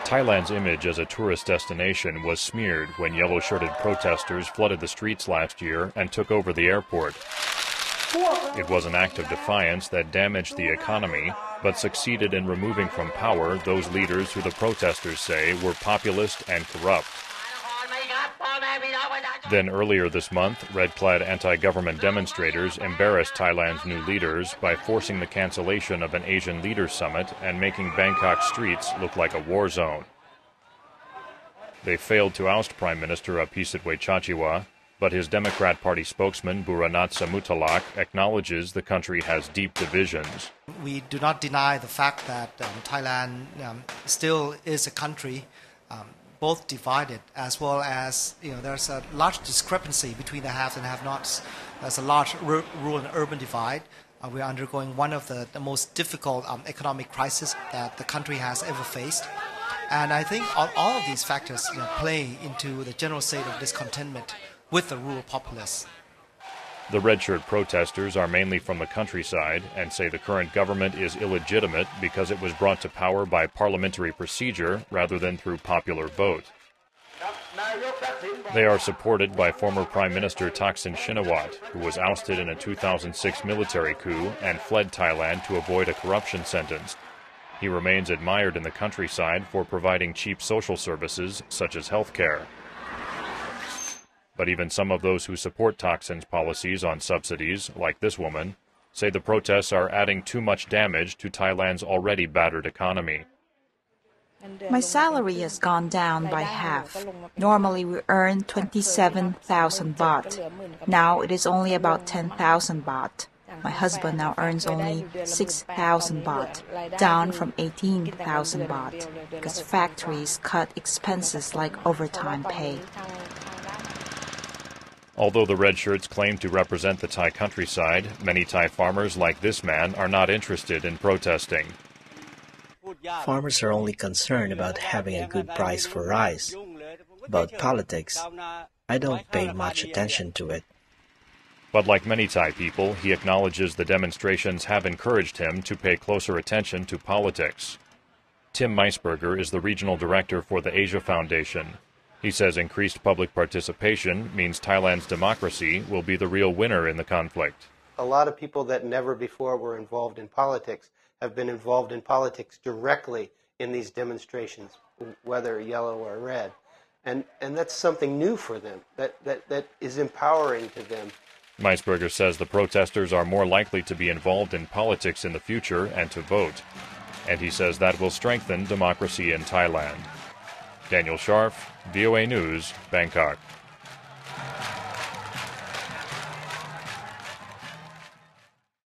Thailand's image as a tourist destination was smeared when yellow-shirted protesters flooded the streets last year and took over the airport. It was an act of defiance that damaged the economy, but succeeded in removing from power those leaders who the protesters say were populist and corrupt. Then earlier this month, red-clad anti-government demonstrators embarrassed Thailand's new leaders by forcing the cancellation of an Asian Leaders Summit and making Bangkok streets look like a war zone. They failed to oust Prime Minister Apisitwe Chachiwa, but his Democrat Party spokesman Buranat Samutalak acknowledges the country has deep divisions. We do not deny the fact that Thailand still is a country both divided, as well as there's a large discrepancy between the haves and have-nots. There's a large rural and urban divide. We're undergoing one of the most difficult economic crises that the country has ever faced. And I think all of these factors play into the general state of discontentment with the rural populace. The red-shirt protesters are mainly from the countryside and say the current government is illegitimate because it was brought to power by parliamentary procedure rather than through popular vote. They are supported by former Prime Minister Thaksin Shinawatra, who was ousted in a 2006 military coup and fled Thailand to avoid a corruption sentence. He remains admired in the countryside for providing cheap social services such as health care. But even some of those who support Thaksin's policies on subsidies, like this woman, say the protests are adding too much damage to Thailand's already battered economy. My salary has gone down by half. Normally we earn 27,000 baht. Now it is only about 10,000 baht. My husband now earns only 6,000 baht, down from 18,000 baht, because factories cut expenses like overtime pay. Although the red shirts claim to represent the Thai countryside, many Thai farmers like this man are not interested in protesting. Farmers are only concerned about having a good price for rice. About politics, I don't pay much attention to it. But like many Thai people, he acknowledges the demonstrations have encouraged him to pay closer attention to politics. Tim Meisberger is the regional director for the Asia Foundation. He says increased public participation means Thailand's democracy will be the real winner in the conflict. A lot of people that never before were involved in politics have been involved in politics directly in these demonstrations, whether yellow or red. And that's something new for them, that is empowering to them. Meisberger says the protesters are more likely to be involved in politics in the future and to vote. And he says that will strengthen democracy in Thailand. Daniel Schearf, VOA News, Bangkok.